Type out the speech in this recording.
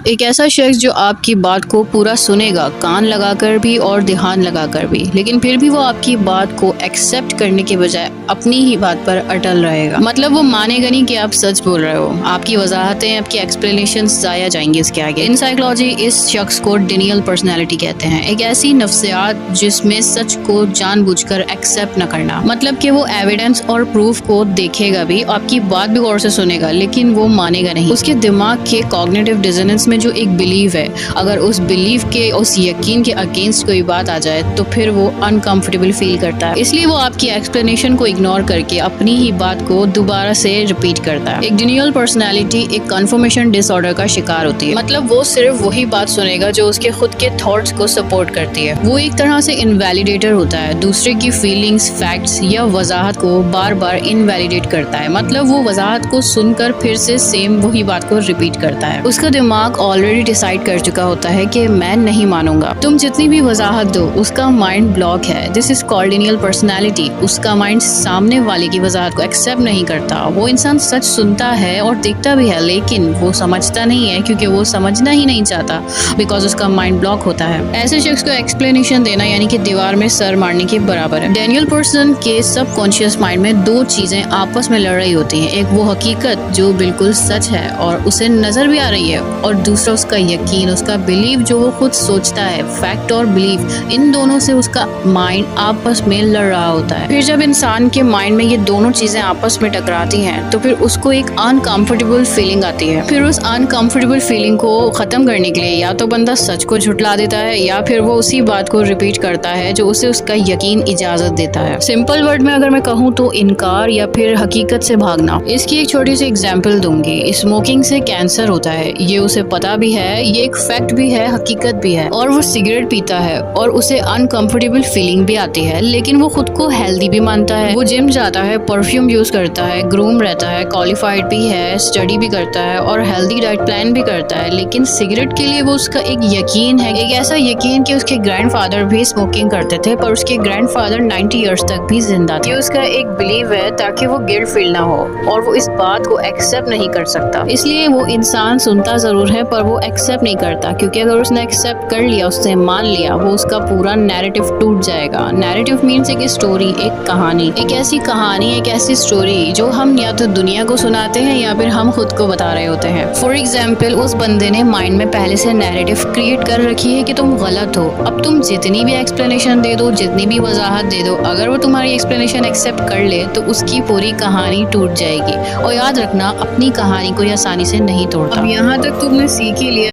एक ऐसा शख्स जो आपकी बात को पूरा सुनेगा, कान लगाकर भी और ध्यान लगाकर भी, लेकिन फिर भी वो आपकी बात को एक्सेप्ट करने के बजाय अपनी ही बात पर अटल रहेगा। मतलब वो मानेगा नहीं कि आप सच बोल रहे हो, आपकी वजाहतें, आपकी एक्सप्लेनेशंस जाया जाएंगी इसके आगे। इन साइकोलॉजी इस शख्स को डिनियल पर्सनैलिटी कहते हैं, एक ऐसी नफ्सियात जिसमें सच को जानबूझकर एक्सेप्ट न करना। मतलब कि वो एविडेंस और प्रूफ को देखेगा भी, आपकी बात भी गौर से सुनेगा, लेकिन वो मानेगा नहीं। उसके दिमाग के कॉग्निटिव डिसोनेंस में जो एक बिलीव है, अगर उस बिलीव के, उस यकीन के अगेंस्ट कोई बात आ जाए तो फिर वो अनकंफर्टेबल फील करता है। इसलिए वो आपकी एक्सप्लेनेशन को इग्नोर करके अपनी ही बात को दोबारा से रिपीट करता है। एक डिनियल पर्सनैलिटी एक कन्फर्मेशन डिसऑर्डर का शिकार होती है। मतलब वो सिर्फ वही बात सुनेगा जो उसके खुद के थॉट्स को सपोर्ट करती है। वो एक तरह से इनवैलिडेटर होता है, दूसरे की फीलिंग्स, फैक्ट्स या वजाहत को बार बार इनवैलिडेट करता है। मतलब वो वजाहत को सुनकर फिर से सेम वही बात को रिपीट करता है। उसका दिमाग ऑलरेडी डिसाइड कर चुका होता है कि मैं नहीं मानूंगा, तुम जितनी भी वजाहत दो। उसका माइंड ब्लॉक है। This is called denial personality. उसका माइंड सामने वाले की वजाहत को एक्सेप्ट नहीं करता। वो इंसान सच सुनता है और देखता भी है, लेकिन वो समझता नहीं है क्योंकि वो समझना ही नहीं चाहता, बिकॉज उसका माइंड ब्लॉक होता है। ऐसे शख्स को एक्सप्लेनेशन देना यानी कि दीवार में सर मारने के बराबर है। डेनियल पर्सन के सबकॉन्शियस माइंड में दो चीजें आपस में लड़ रही होती हैं। एक वो हकीकत जो बिल्कुल सच है और उसे नजर भी आ रही है, और दूसरा उसका यकीन, उसका बिलीव जो वो खुद सोचता है। फैक्ट और बिलीव, इन दोनों से उसका माइंड आपस में लड़ रहा होता है। फिर जब इंसान के माइंड में ये दोनों चीजें आपस में टकराती हैं तो फिर उसको एक अनकंफर्टेबल फीलिंग आती है। फिर उस अनकंफर्टेबल फीलिंग को खत्म करने के लिए या तो बंदा सच को झुठला देता है या फिर वो उसी बात को रिपीट करता है जो उसे उसका यकीन इजाजत देता है। सिंपल वर्ड में अगर मैं कहूँ तो इनकार या फिर हकीकत से भागना। इसकी एक छोटी सी एग्जाम्पल दूंगी। स्मोकिंग से कैंसर होता है, ये उसे पता भी है, ये एक फैक्ट भी है, हकीकत भी है। और वो सिगरेट पीता है और उसे अनकंफर्टेबल फीलिंग भी आती है, लेकिन वो खुद को हेल्दी भी मानता है। वो जिम जाता है, परफ्यूम यूज करता है, ग्रूम रहता है, क्वालिफाइड भी है, स्टडी भी करता है और हेल्दी डाइट प्लान भी करता है। लेकिन सिगरेट के लिए वो उसका एक यकीन है, एक ऐसा यकीन कि उसके ग्रैंडफादर भी स्मोकिंग करते थे पर उसके ग्रैंडफादर 90 इयर्स तक भी जिंदा थे। ये उसका एक बिलीव है ताकि वो गिल्ट फील ना हो, और वो इस बात को एक्सेप्ट नहीं कर सकता। इसलिए वो इंसान सुनता जरूर है पर वो एक्सेप्ट नहीं करता, क्योंकि अगर उसने एक्सेप्ट कर लिया, उसने मान लिया, वो उसका पूरा नैरेटिव टूट जाएगा। नैरेटिव मीन्स एक स्टोरी, एक कहानी, एक ऐसी कहानी, एक ऐसी स्टोरी जो हम या तो दुनिया को सुनाते हैं या फिर हम खुद को बता रहे होते हैं। फॉर एग्जाम्पल, उस बंदे ने माइंड में पहले से नैरेटिव क्रिएट कर रखी है कि तुम गलत हो। अब तुम जितनी भी एक्सप्लेनेशन दे दो, जितनी भी वजाहत दे दो, अगर वो तुम्हारी एक्सप्लेनेशन एक्सेप्ट कर ले तो उसकी पूरी कहानी टूट जाएगी। और याद रखना, अपनी कहानी कोई आसानी से नहीं तोड़ता। अब यहाँ तक तुमने सीख ही लिया।